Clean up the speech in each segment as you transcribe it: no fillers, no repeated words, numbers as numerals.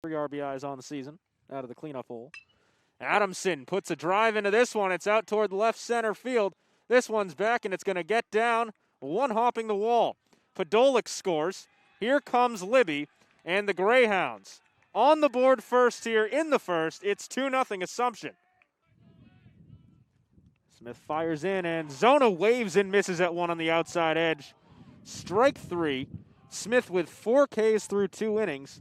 3 RBIs on the season out of the cleanup hole. Adamson puts a drive into this one. It's out toward the left center field. This one's back, and it's going to get down, one hopping the wall. Podolik scores. Here comes Libby and the Greyhounds. On the board first here in the first. It's 2-0 Assumption. Smith fires in, and Zona waves and misses at one on the outside edge. Strike 3. Smith with 4 Ks through 2 innings.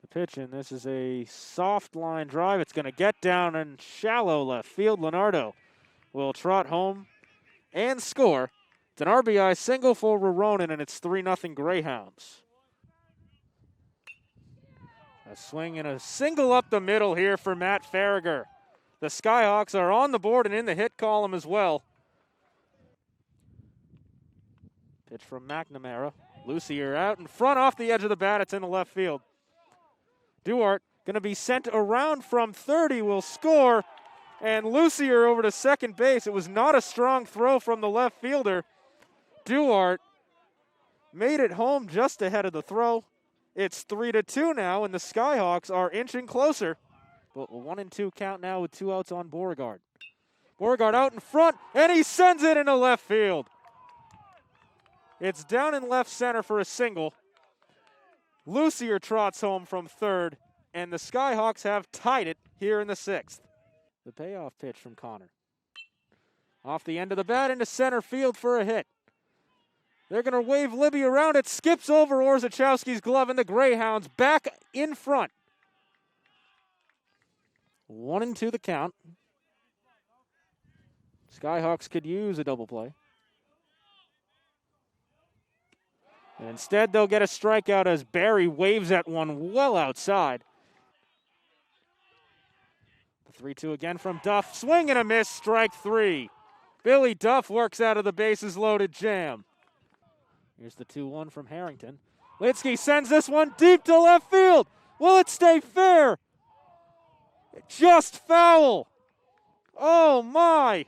The pitch, and this is a soft line drive. It's going to get down and shallow left field. Leonardo will trot home and score. It's an RBI single for Roronin, and it's 3-0 Greyhounds. A swing and a single up the middle here for Matt Farragher. The Skyhawks are on the board and in the hit column as well. Pitch from McNamara. Lucier out in front off the edge of the bat. It's in the left field. Duarte going to be sent around from third. He will score. And Lucier over to second base. It was not a strong throw from the left fielder. Duarte made it home just ahead of the throw. It's 3-2 now, and the Skyhawks are inching closer. But a 1-2 count now with 2 outs on Beauregard. Beauregard out in front, and he sends it into left field. It's down in left center for a single. Lucier trots home from third, and the Skyhawks have tied it here in the 6th. The payoff pitch from Connor. Off the end of the bat into center field for a hit. They're going to wave Libby around. It skips over Orzechowski's glove, and the Greyhounds back in front. 1-2 the count. Skyhawks could use a double play. And instead, they'll get a strikeout as Barry waves at one well outside. The 3-2 again from Duff. Swing and a miss, strike 3. Billy Duff works out of the bases loaded jam. Here's the 2-1 from Harrington. Litsky sends this one deep to left field. Will it stay fair? Just foul. Oh, my.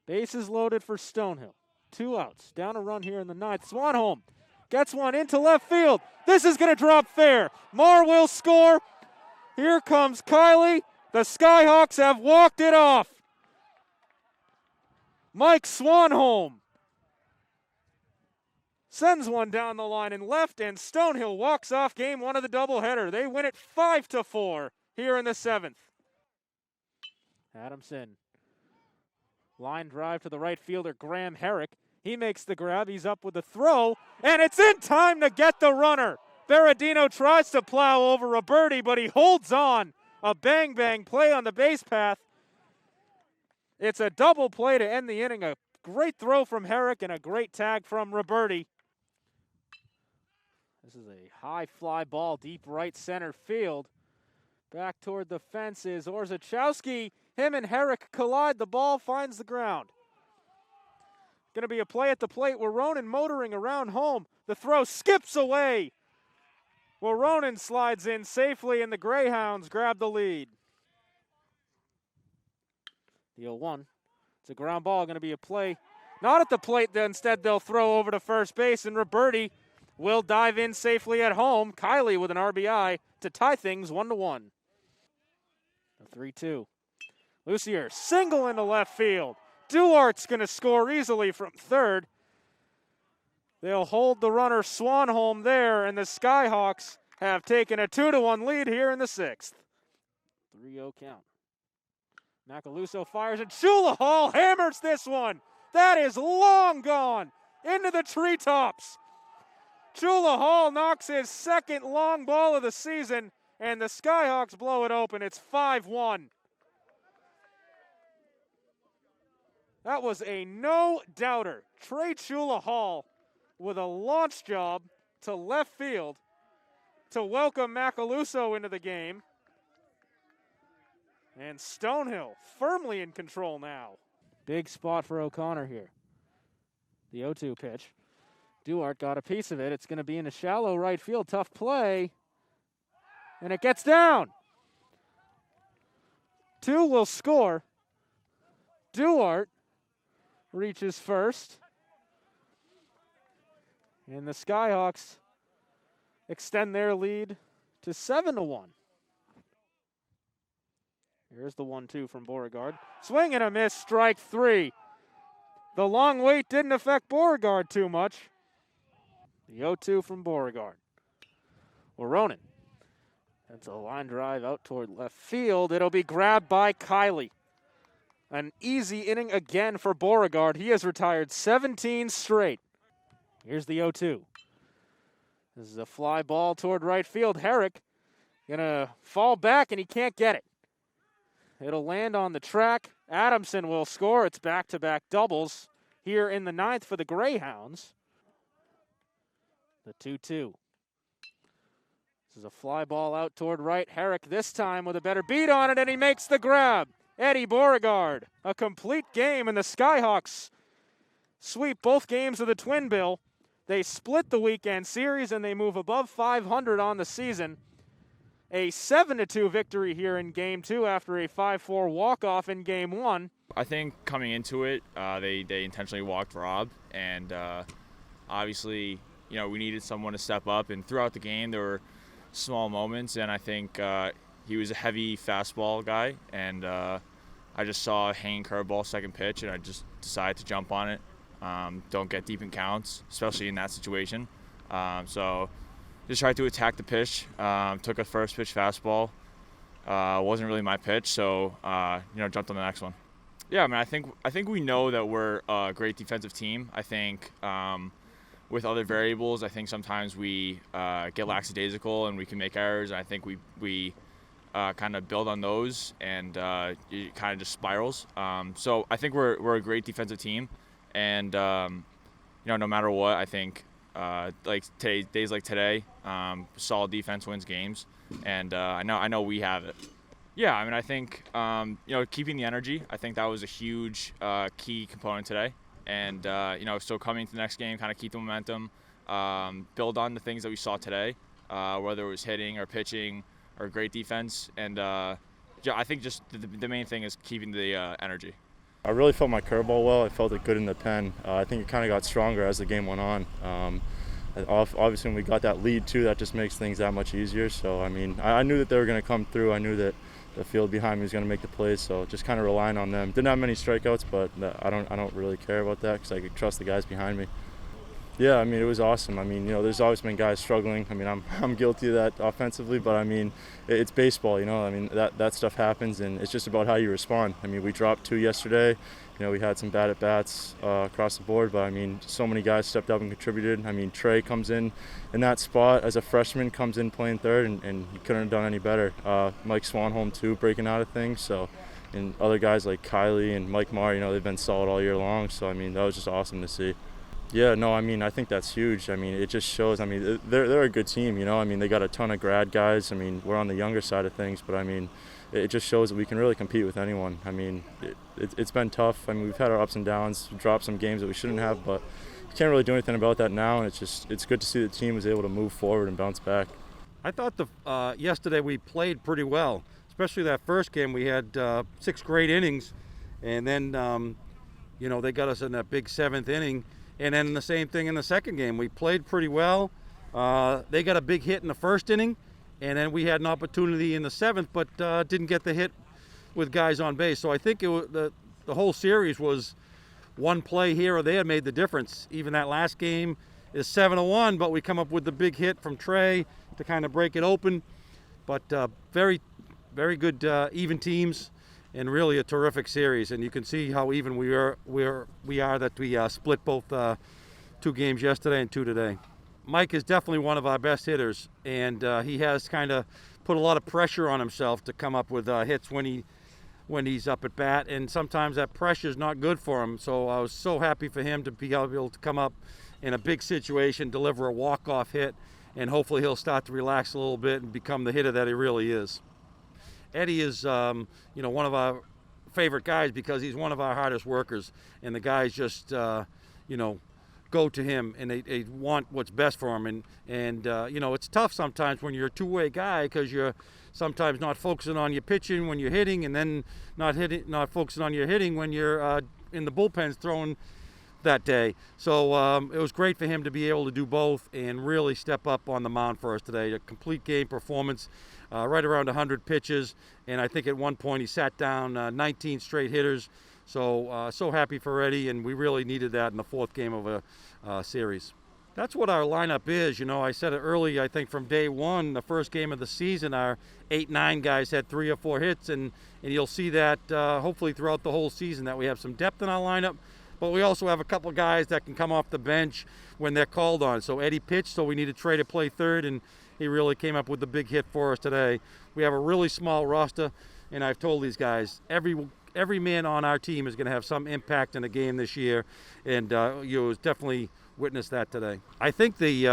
Bases loaded for Stonehill. 2 outs. Down a run here in the 9th. Swanholm gets one into left field. This is going to drop fair. Marr will score. Here comes Kiley. The Skyhawks have walked it off. Mike Swanholm sends one down the line and left, and Stonehill walks off game 1 of the doubleheader. They win it 5-4 here in the 7th. Adamson. Line drive to the right fielder, Graham Herrick. He makes the grab. He's up with the throw, and it's in time to get the runner. Berardino tries to plow over Roberti, but he holds on. A bang-bang play on the base path. It's a double play to end the inning. A great throw from Herrick and a great tag from Roberti. This is a high fly ball, deep right center field. Back toward the fence is Orzechowski. Him and Herrick collide. The ball finds the ground. Going to be a play at the plate. Roronin motoring around home. The throw skips away. Roronin slides in safely, and the Greyhounds grab the lead. The 0-1. It's a ground ball. Going to be a play. Not at the plate. Instead, they'll throw over to first base, and Roberti will dive in safely at home. Kiley with an RBI to tie things 1-1. The 3-2. Lucier, single into left field. Duarte's going to score easily from third. They'll hold the runner Swanholm there, and the Skyhawks have taken a 2-1 lead here in the 6th. 3-0 count. Macaluso fires, and Shula Hall hammers this one. That is long gone into the treetops. Shula Hall knocks his second long ball of the season, and the Skyhawks blow it open. It's 5-1. That was a no-doubter. Trey Shula Hall with a launch job to left field to welcome Macaluso into the game. And Stonehill firmly in control now. Big spot for O'Connor here. The 0-2 pitch. Duarte got a piece of it. It's going to be in a shallow right field. Tough play. And it gets down. 2 will score. Duarte reaches first. And the Skyhawks extend their lead to 7-1. Here's the 1-2 from Beauregard. Swing and a miss, strike 3. The long wait didn't affect Beauregard too much. The 0-2 from Beauregard. Ronan. That's a line drive out toward left field. It'll be grabbed by Kiley. An easy inning again for Beauregard. He has retired 17 straight. Here's the 0-2. This is a fly ball toward right field. Herrick gonna fall back and he can't get it. It'll land on the track. Adamson will score. It's back-to-back doubles here in the 9th for the Greyhounds. The 2-2. This is a fly ball out toward right. Herrick this time with a better beat on it, and he makes the grab. Eddy Beauregard, a complete game, and the Skyhawks sweep both games of the Twin Bill. They split the weekend series, and they move above 500 on the season. A 7-2 victory here in Game 2 after a 5-4 walk-off in Game 1. I think coming into it, they intentionally walked Rob, and obviously, we needed someone to step up. And throughout the game, there were small moments, and I think he was a heavy fastball guy, and I just saw a hanging curveball second pitch, and I just decided to jump on it. Don't get deep in counts, especially in that situation. So just tried to attack the pitch. Took a first pitch fastball. Wasn't really my pitch, so jumped on the next one. Yeah, I think we know that we're a great defensive team. I think with other variables, I think sometimes we get lackadaisical and we can make errors. And I think we kind of build on those, and it kind of just spirals. So I think we're a great defensive team, and no matter what, I think days like today, solid defense wins games, and I know we have it. Yeah, I think keeping the energy. I think that was a huge key component today. And, so coming to the next game, kind of keep the momentum, build on the things that we saw today, whether it was hitting or pitching or great defense. And I think just the main thing is keeping the energy. I really felt my curveball well. I felt it good in the pen. I think it kind of got stronger as the game went on. Obviously, when we got that lead, too, that just makes things that much easier. So, I knew that they were going to come through. I knew that the field behind me was going to make the plays, so just kind of relying on them. Didn't have many strikeouts, but I don't really care about that because I could trust the guys behind me. Yeah, it was awesome. There's always been guys struggling. I'm guilty of that offensively, but it's baseball. That stuff happens, and it's just about how you respond. We dropped 2 yesterday. We had some bad at-bats across the board, but so many guys stepped up and contributed. Trey comes in that spot as a freshman, comes in playing third, and he couldn't have done any better. Mike Swanholm too, breaking out of things. So, and other guys like Kiley and Mike Marr, they've been solid all year long. So that was just awesome to see. Yeah, no, I think that's huge. It just shows. They're a good team. They got a ton of grad guys. We're on the younger side of things, but it just shows that we can really compete with anyone. It's been tough. We've had our ups and downs, dropped some games that we shouldn't have, but we can't really do anything about that now. And it's good to see the team was able to move forward and bounce back. I thought yesterday we played pretty well, especially that first game. We had 6 great innings, and then they got us in that big 7th inning. And then the same thing in the second game. We played pretty well. They got a big hit in the first inning, and then we had an opportunity in the 7th, but didn't get the hit with guys on base. So I think the whole series was one play here or there made the difference. Even that last game is 7-1, but we come up with the big hit from Trey to kind of break it open. But very, very good even teams. And really a terrific series, and you can see how even we are that we split both 2 games yesterday and 2 today. Mike is definitely one of our best hitters, and he has kind of put a lot of pressure on himself to come up with hits when he's up at bat, and sometimes that pressure is not good for him. So I was so happy for him to be able to come up in a big situation, deliver a walk-off hit, and hopefully he'll start to relax a little bit and become the hitter that he really is. Eddy is, one of our favorite guys because he's one of our hardest workers, and the guys just, go to him and they want what's best for him. And it's tough sometimes when you're a two-way guy because you're sometimes not focusing on your pitching when you're hitting, and then not focusing on your hitting when you're in the bullpens throwing that day. So it was great for him to be able to do both and really step up on the mound for us today. A complete game performance, right around 100 pitches, and I think at one point he sat down 19 straight hitters. So so happy for Eddy, and we really needed that in the fourth game of a series. That's what our lineup is. You know, I said it early, I think from day one, the first game of the season, our 8-9 guys had 3 or 4 hits, and you'll see that hopefully throughout the whole season that we have some depth in our lineup, but we also have a couple of guys that can come off the bench when they're called on. So Eddy pitched, so we needed Trey to play third, and he really came up with the big hit for us today. We have a really small roster, and I've told these guys, every man on our team is going to have some impact in the game this year, and you definitely witnessed that today. I think the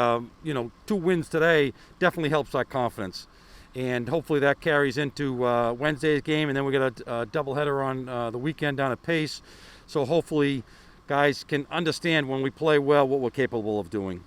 2 wins today definitely helps our confidence, and hopefully that carries into Wednesday's game, and then we got a doubleheader on the weekend down at Pace. So hopefully guys can understand when we play well what we're capable of doing.